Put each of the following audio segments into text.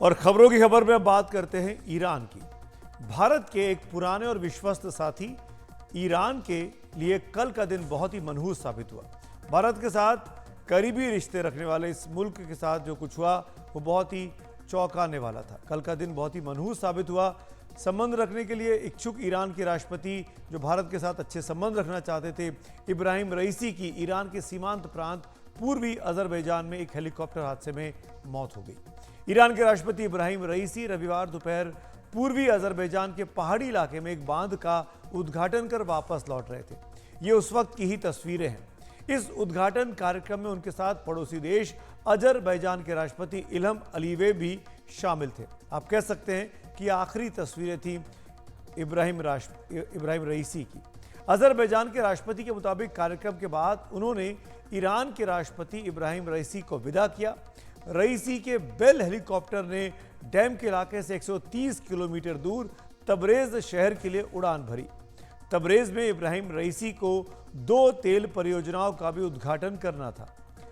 और खबरों की खबर में अब बात करते हैं ईरान की। भारत के एक पुराने और विश्वस्त साथी ईरान के लिए कल का दिन बहुत ही मनहूस साबित हुआ। भारत के साथ करीबी रिश्ते रखने वाले इस मुल्क के साथ जो कुछ हुआ वो बहुत ही चौंकाने वाला था। कल का दिन बहुत ही मनहूस साबित हुआ। संबंध रखने के लिए इच्छुक ईरान के राष्ट्रपति जो भारत के साथ अच्छे संबंध रखना चाहते थे, इब्राहिम रईसी की ईरान के सीमांत प्रांत पूर्वी अजरबैजान में एक हेलीकॉप्टर हादसे में मौत हो गई। ईरान के राष्ट्रपति इब्राहिम रईसी रविवार दोपहर पूर्वी अजरबैजान के पहाड़ी इलाके में एक बांध का उद्घाटन कर वापस लौट रहे थे। ये उस वक्त की ही तस्वीरें हैं। इस उद्घाटन कार्यक्रम में उनके साथ पड़ोसी देश अजरबैजान के राष्ट्रपति इल्हम अलीयेव भी शामिल थे। आप कह सकते हैं कि आखिरी तस्वीरें थी इब्राहिम रईसी की। अजरबैजान के राष्ट्रपति के मुताबिक कार्यक्रम के बाद उन्होंने ईरान के राष्ट्रपति इब्राहिम रईसी को विदा किया। रईसी के बेल हेलीकॉप्टर ने डैम के इलाके से 130 किलोमीटर दूर तबरेज शहर के लिए उड़ान भरी। तबरेज में इब्राहिम रईसी को 2 तेल परियोजनाओं का भी उद्घाटन करना था,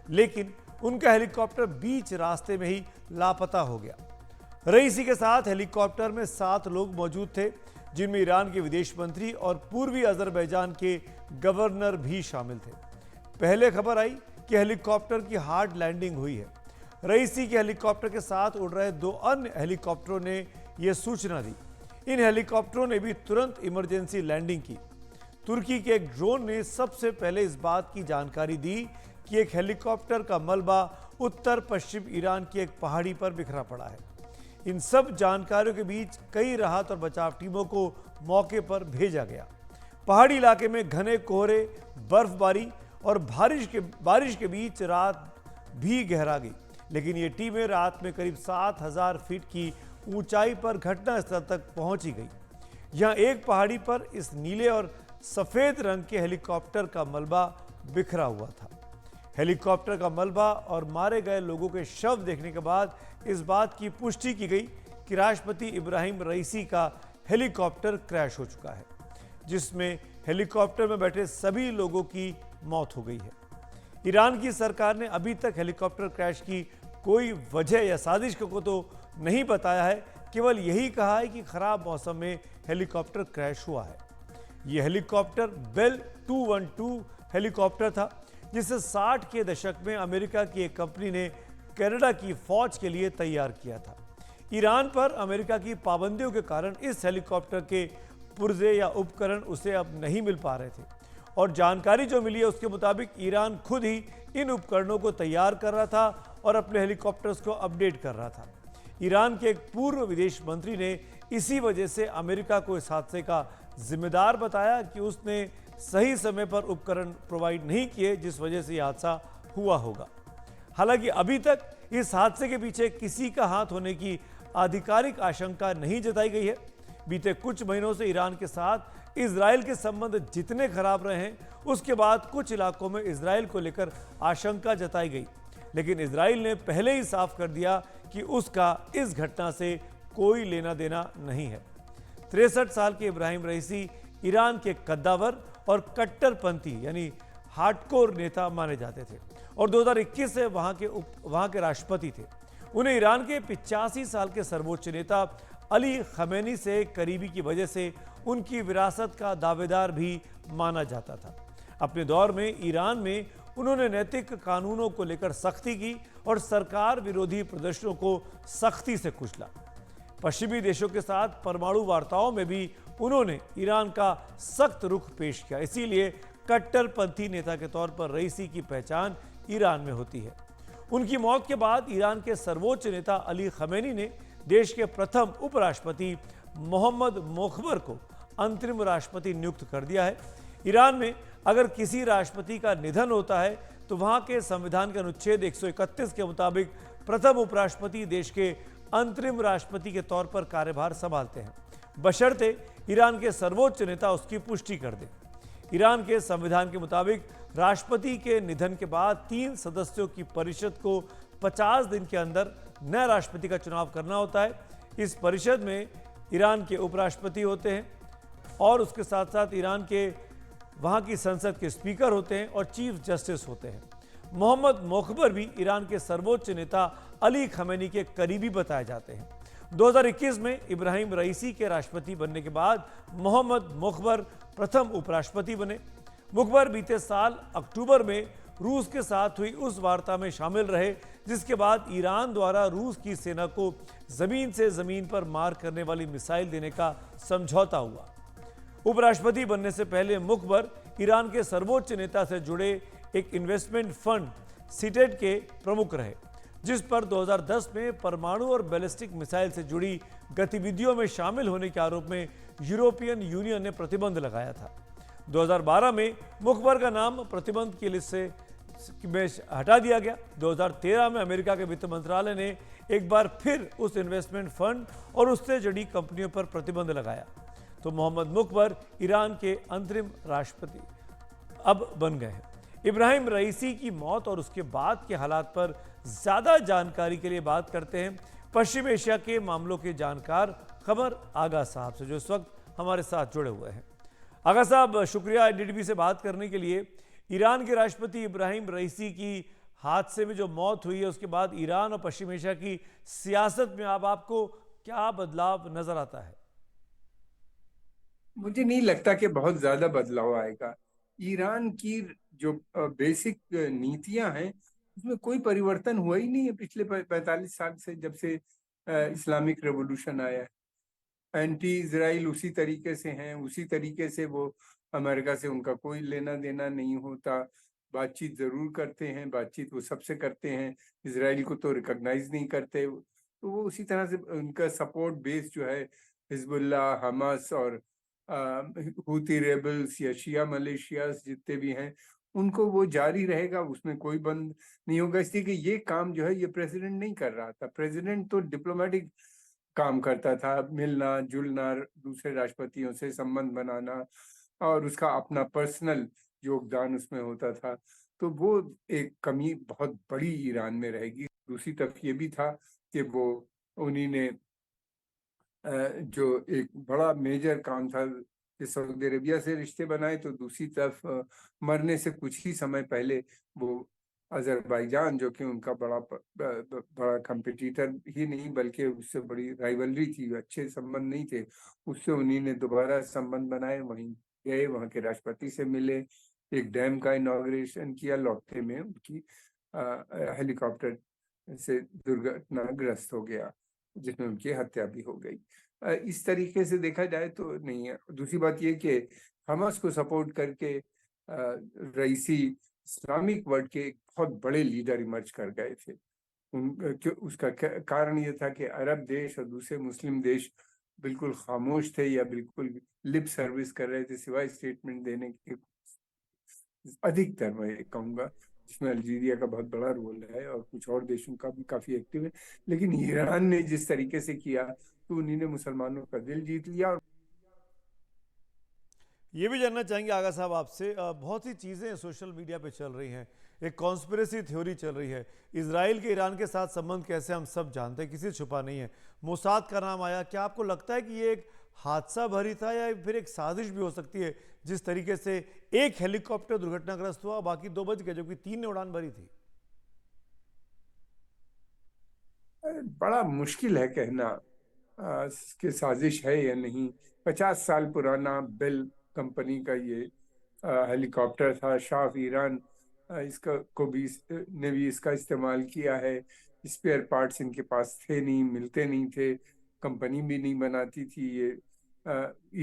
लेकिन उनका हेलीकॉप्टर बीच रास्ते में ही लापता हो गया। रईसी के साथ हेलीकॉप्टर में 7 लोग मौजूद थे, जिनमें ईरान के विदेश मंत्री और पूर्वी अजरबैजान के गवर्नर भी शामिल थे। पहले खबर आई कि हेलीकॉप्टर की हार्ड लैंडिंग हुई है। रईसी के हेलीकॉप्टर के साथ उड़ रहे 2 अन्य हेलीकॉप्टरों ने यह सूचना दी। इन हेलीकॉप्टरों ने भी तुरंत इमरजेंसी लैंडिंग की। तुर्की के एक ड्रोन ने सबसे पहले इस बात की जानकारी दी कि एक हेलीकॉप्टर का मलबा उत्तर पश्चिम ईरान की एक पहाड़ी पर बिखरा पड़ा है। इन सब जानकारियों के बीच कई राहत और बचाव टीमों को मौके पर भेजा गया। पहाड़ी इलाके में घने कोहरे, बर्फबारी और बारिश के बीच रात भी गहरा गई, लेकिन ये टीमें रात में करीब 7000 फीट की ऊंचाई पर घटनास्थल तक पहुंची गई। यहां एक पहाड़ी पर इस नीले और सफेद रंग के हेलीकॉप्टर का मलबा बिखरा हुआ था। हेलीकॉप्टर का मलबा और मारे गए लोगों के शव देखने के बाद इस बात की पुष्टि की गई कि राष्ट्रपति इब्राहिम रईसी का हेलीकॉप्टर क्रैश हो चुका है, जिसमें हेलीकॉप्टर में बैठे सभी लोगों की मौत हो गई है। ईरान की सरकार ने अभी तक हेलीकॉप्टर क्रैश की कोई वजह या साजिश को तो नहीं बताया है, केवल यही कहा है कि खराब मौसम में हेलीकॉप्टर क्रैश हुआ है। यह हेलीकॉप्टर बेल 212 हेलीकॉप्टर था, जिसे 60 के दशक में अमेरिका की एक कंपनी ने कनाडा की फौज के लिए तैयार किया था। ईरान पर अमेरिका की पाबंदियों के कारण इस हेलीकॉप्टर के पुर्जे या उपकरण उसे अब नहीं मिल पा रहे थे, और जानकारी जो मिली है उसके मुताबिक ईरान खुद ही इन उपकरणों को तैयार कर रहा था और अपने हेलीकॉप्टर्स को अपडेट कर रहा था। ईरान के एक पूर्व विदेश मंत्री ने इसी वजह से अमेरिका को इस हादसे का जिम्मेदार बताया कि उसने सही समय पर उपकरण प्रोवाइड नहीं किए, जिस वजह से यह हादसा हुआ होगा। हालांकि अभी तक इस हादसे के पीछे किसी का हाथ होने की आधिकारिक आशंका नहीं जताई गई है। बीते कुछ महीनों से ईरान के साथ इजराइल के संबंध जितने खराब रहे हैं, उसके बाद कुछ इलाकों में इजराइल को लेकर आशंका जताई गई, लेकिन इजराइल ने पहले ही साफ कर दिया कि उसका इस घटना से कोई लेना देना नहीं है। 63 साल के इब्राहिम रईसी ईरान के कद्दावर और कट्टरपंथी यानी हार्डकोर नेता माने जाते थे और 2021 से वहां के राष्ट्रपति थे। उन्हें ईरान के 85 साल के सर्वोच्च नेता अली खमेनी से करीबी की वजह से उनकी विरासत का दावेदार भी माना जाता था। अपने दौर में ईरान में उन्होंने नैतिक कानूनों को लेकर सख्ती की और सरकार विरोधी प्रदर्शनों को सख्ती से कुचला। पश्चिमी देशों के साथ परमाणु वार्ताओं में भी उन्होंने ईरान का सख्त रुख पेश किया। इसीलिए कट्टरपंथी नेता के तौर पर रईसी की पहचान ईरान में होती है। उनकी मौत के बाद ईरान के सर्वोच्च नेता अली खमेनी ने देश के प्रथम उपराष्ट्रपति मोहम्मद मोखबर को अंतरिम राष्ट्रपति नियुक्त कर दिया है। ईरान में अगर किसी राष्ट्रपति का निधन होता है तो वहां के संविधान के अनुच्छेद 131 के मुताबिक प्रथम उपराष्ट्रपति देश के अंतरिम राष्ट्रपति के तौर पर कार्यभार संभालते हैं, बशर्ते ईरान के सर्वोच्च नेता उसकी पुष्टि कर दे। ईरान के संविधान के मुताबिक राष्ट्रपति के निधन के बाद 3 सदस्यों की परिषद को 50 दिन के अंदर नए राष्ट्रपति का चुनाव करना होता है। इस परिषद में ईरान के उपराष्ट्रपति होते हैं और उसके साथ साथ ईरान के वहाँ की संसद के स्पीकर होते हैं और चीफ जस्टिस होते हैं। मोहम्मद मोखबर भी ईरान के सर्वोच्च नेता अली खमेनी के करीबी बताए जाते हैं। 2021 में इब्राहिम रईसी के राष्ट्रपति बनने के बाद मोहम्मद मुखबर प्रथम उपराष्ट्रपति बने। मुखबर बीते साल अक्टूबर में रूस के साथ हुई उस वार्ता में शामिल रहे जिसके बाद ईरान द्वारा रूस की सेना को जमीन से जमीन पर मार करने वाली मिसाइल देने का समझौता हुआ। उपराष्ट्रपति बनने से पहले मुखबर ईरान के सर्वोच्च नेता से जुड़े एक इन्वेस्टमेंट फंड सीटेट के प्रमुख रहे, जिस पर 2010 में परमाणु और बैलिस्टिक मिसाइल से जुड़ी गतिविधियों में शामिल होने के आरोप में यूरोपियन यूनियन ने प्रतिबंध लगाया था। 2012 में मुखबर का नाम प्रतिबंध की लिस्ट से हटा दिया गया। 2013 में अमेरिका के वित्त मंत्रालय ने एक बार फिर उस इन्वेस्टमेंट फंड और उससे जुड़ी कंपनियों पर प्रतिबंध लगाया, तो मोहम्मद मुखबर ईरान के अंतरिम राष्ट्रपति अब बन गए हैं। इब्राहिम रईसी की मौत और उसके बाद के हालात पर ज्यादा जानकारी के लिए बात करते हैं पश्चिम एशिया के मामलों के जानकार खबर आगा साहब से, जो इस वक्त हमारे साथ जुड़े हुए हैं। आगा साहब, शुक्रिया एनडीटीवी से बात करने के लिए। ईरान के राष्ट्रपति इब्राहिम रईसी की हादसे में जो मौत हुई है उसके बाद ईरान और पश्चिम एशिया की सियासत में अब आपको क्या बदलाव नजर आता है? मुझे नहीं लगता कि बहुत ज्यादा बदलाव आएगा। ईरान की जो बेसिक नीतियां हैं उसमें कोई परिवर्तन हुआ ही नहीं है पिछले 45 साल से, जब से इस्लामिक रेवोल्यूशन आया है। एंटी इजराइल उसी तरीके से हैं, उसी तरीके से वो अमेरिका से उनका कोई लेना देना नहीं होता। बातचीत जरूर करते हैं, बातचीत वो सबसे करते हैं, इजराइल को तो रिकॉग्नाइज नहीं करते। तो वो उसी तरह से उनका सपोर्ट बेस जो है हिजबुल्लाह, हमास और हूती रेबल्स या शिया मलेशियास जितने भी हैं उनको वो जारी रहेगा, उसमें कोई बंद नहीं होगा। इसलिए कि ये काम जो है ये प्रेसिडेंट नहीं कर रहा था। प्रेसिडेंट तो डिप्लोमेटिक काम करता था, मिलना जुलना, दूसरे राष्ट्रपतियों से संबंध बनाना, और उसका अपना पर्सनल योगदान उसमें होता था। तो वो एक कमी बहुत बड़ी ईरान में रहेगी। दूसरी तरफ ये भी था कि वो उन्हीं ने जो एक बड़ा मेजर काम था कि सऊदी अरेबिया से रिश्ते बनाए, तो दूसरी तरफ मरने से कुछ ही समय पहले वो अजरबैजान, जो कि उनका बड़ा कंपटीटर ही नहीं बल्कि उससे बड़ी राइवलरी थी, अच्छे संबंध नहीं थे, उससे उन्हीं ने दोबारा संबंध बनाए। वहीं गए, वहाँ के राष्ट्रपति से मिले, एक डैम का इनॉग्रेशन किया। लौटते में उनकी हेलीकॉप्टर से दुर्घटनाग्रस्त हो गया जिसमें उनकी हत्या भी हो गई। इस तरीके से देखा जाए तो नहीं है। दूसरी बात यह कि हमास को सपोर्ट करके रईसी इस्लामिक वर्ल्ड के एक बहुत बड़े लीडर इमर्ज कर गए थे। उसका कारण यह था कि अरब देश और दूसरे मुस्लिम देश बिल्कुल खामोश थे या बिल्कुल लिप सर्विस कर रहे थे, सिवाय स्टेटमेंट देने के। अधिकतर मैं कहूँगा जिसमें अल्जीरिया का बहुत बड़ा रोल है और कुछ और देशों का भी काफी एक्टिव है। लेकिन ईरान ने जिस तरीके से किया तो उन्हीं ने मुसलमानों का दिल जीत लिया। और ये भी जानना चाहेंगे आगा साहब आपसे, बहुत सी चीज़ें सोशल मीडिया पे चल रही हैं, एक कॉन्स्पिरेसी थ्योरी चल रही है। इजराइल के ईरान के साथ संबंध कैसे हम सब जानते हैं, किसी से छुपा नहीं है। मोसाद का नाम आया, क्या आपको लगता है कि ये एक हादसा भरी था या फिर एक साजिश भी हो सकती है, जिस तरीके से एक हेलीकॉप्टर दुर्घटनाग्रस्त हुआ, बाकी 2 बच गए जबकि 3 ने उड़ान भरी थी? बड़ा मुश्किल है कहना कि साजिश है या नहीं। 50 साल पुराना बेल कंपनी का ये हेलीकॉप्टर था। शाह ईरान इसका को भी ने भी इसका इस्तेमाल किया है। स्पेयर पार्ट्स इनके पास थे नहीं, मिलते नहीं थे, कंपनी भी नहीं बनाती थी ये।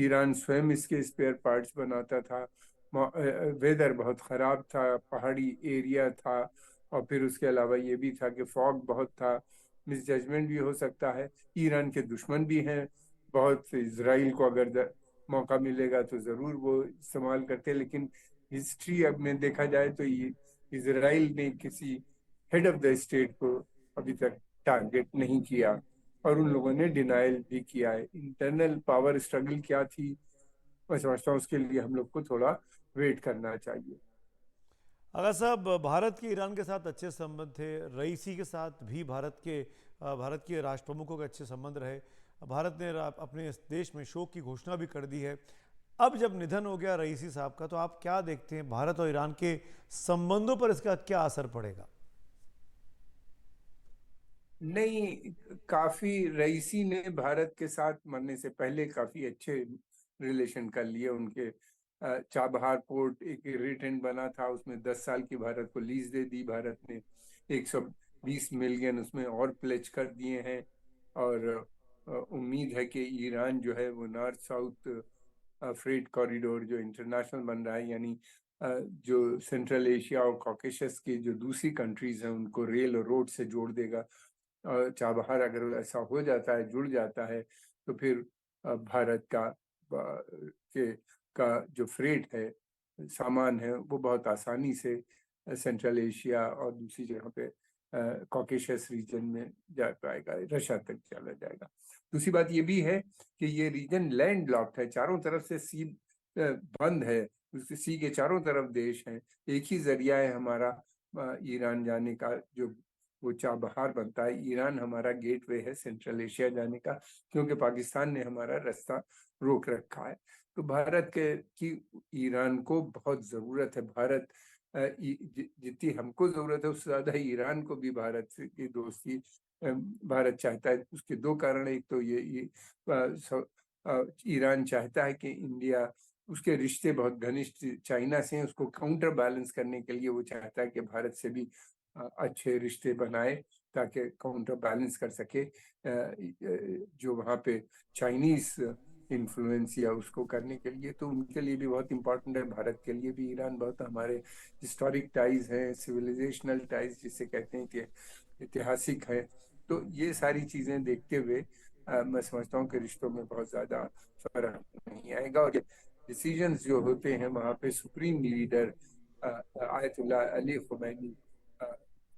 ईरान स्वयं इसके स्पेयर पार्ट्स बनाता था। वेदर बहुत ख़राब था, पहाड़ी एरिया था, और फिर उसके अलावा ये भी था कि फॉग बहुत था। मिस जजमेंट भी हो सकता है। ईरान के दुश्मन भी हैं बहुत। इसराइल को अगर मौका मिलेगा तो ज़रूर वो इस्तेमाल करते। लेकिन हिस्ट्री अब में देखा जाए तो ये इसराइल ने किसी हेड ऑफ द स्टेट को अभी तक टारगेट नहीं किया, और उन लोगों ने डिनाइल भी किया है। इंटरनल पावर स्ट्रगल क्या थी मैं समझता हूँ उसके लिए हम लोग को थोड़ा वेट करना चाहिए। अगर साहब, भारत के ईरान के साथ अच्छे संबंध थे, रईसी के साथ भी भारत के राष्ट्र प्रमुखों के अच्छे संबंध रहे। भारत ने अपने इस देश में शोक की घोषणा भी कर दी है। अब जब निधन हो गया रईसी साहब का, तो आप क्या देखते हैं भारत और ईरान के संबंधों पर इसका क्या असर पड़ेगा? नहीं, काफी रईसी ने भारत के साथ मरने से पहले काफी अच्छे रिलेशन कर लिए उनके। चाबहार पोर्ट एक इरिटेंट बना था, उसमें 10 साल की भारत को लीज दे दी। भारत ने 120 मिलियन उसमें और प्लेज कर दिए हैं। और उम्मीद है कि ईरान जो है वो नॉर्थ साउथ फ्रेट कॉरिडोर जो इंटरनेशनल बन रहा है, यानी जो सेंट्रल एशिया और कॉकेशस की जो दूसरी कंट्रीज हैं उनको रेल और रोड से जोड़ देगा। चाबहार अगर ऐसा हो जाता है, जुड़ जाता है, तो फिर भारत का जो फ्रेट है, सामान है, वो बहुत आसानी से सेंट्रल एशिया और दूसरी जगह पे कॉकेशस रीजन में जा पाएगा, रशिया तक चला जाएगा। दूसरी बात ये भी है कि ये रीजन लैंड लॉक्ड है, चारों तरफ से सी बंद है, उसके सी के चारों तरफ देश हैं। एक ही जरिया है हमारा ईरान जाने का, जो वो चाबहार बनता है। ईरान हमारा गेटवे है सेंट्रल एशिया जाने का, क्योंकि पाकिस्तान ने हमारा रास्ता रोक रखा है। तो भारत के की ईरान को बहुत जरूरत है। भारत जितनी हमको जरूरत है उससे ज्यादा ईरान को भी भारत से की दोस्ती भारत चाहता है। उसके दो कारण, एक तो ये ईरान चाहता है कि इंडिया, उसके रिश्ते बहुत घनिष्ठ चाइना से हैं, उसको काउंटर बैलेंस करने के लिए वो चाहता है कि भारत से भी अच्छे रिश्ते बनाए, ताकि काउंटर बैलेंस कर सके जो वहाँ पे चाइनीज इन्फ्लुएंस या उसको करने के लिए। तो उनके लिए भी बहुत इंपॉर्टेंट है, भारत के लिए भी ईरान बहुत, हमारे हिस्टोरिक टाइज हैं, सिविलाइजेशनल टाइज जिसे कहते हैं कि ऐतिहासिक है। तो ये सारी चीजें देखते हुए मैं समझता हूँ कि रिश्तों में बहुत ज्यादा फर्क नहीं आएगा। और डिसीजंस जो होते हैं वहाँ पे supreme leader ayatollah Ali Khomeini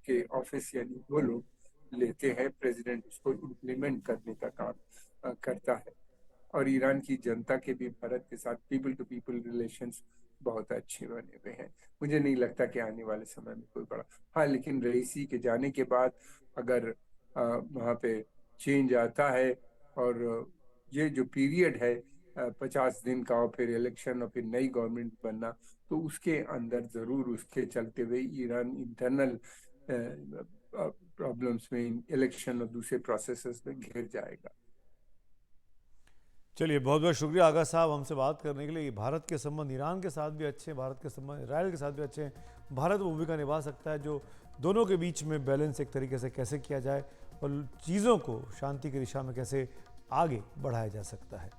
के ऑफिस, यानी वो लोग लेते हैं, प्रेसिडेंट उसको इम्प्लीमेंट करने का काम करता है। और ईरान की जनता के भी भारत के साथ पीपल टू पीपल रिलेशंस बहुत अच्छे बने हुए हैं। मुझे नहीं लगता कि आने वाले समय में कोई बड़ा, हाँ, लेकिन रईसी के जाने के बाद अगर वहाँ पे चेंज आता है, और ये जो पीरियड है 50 दिन का, और फिर इलेक्शन और फिर नई गवर्नमेंट बनना, तो उसके अंदर जरूर उसके चलते हुए ईरान इंटरनल प्रॉब्लम्स में, इलेक्शन और दूसरे प्रोसेसेस में घिर जाएगा। चलिए, बहुत बहुत शुक्रिया आगा साहब हमसे बात करने के लिए। भारत के संबंध ईरान के साथ भी अच्छे हैं, भारत के संबंध इसराइल के साथ भी अच्छे हैं। भारत वो भूमिका निभा सकता है जो दोनों के बीच में बैलेंस एक तरीके से कैसे किया जाए और चीज़ों को शांति की दिशा में कैसे आगे बढ़ाया जा सकता है।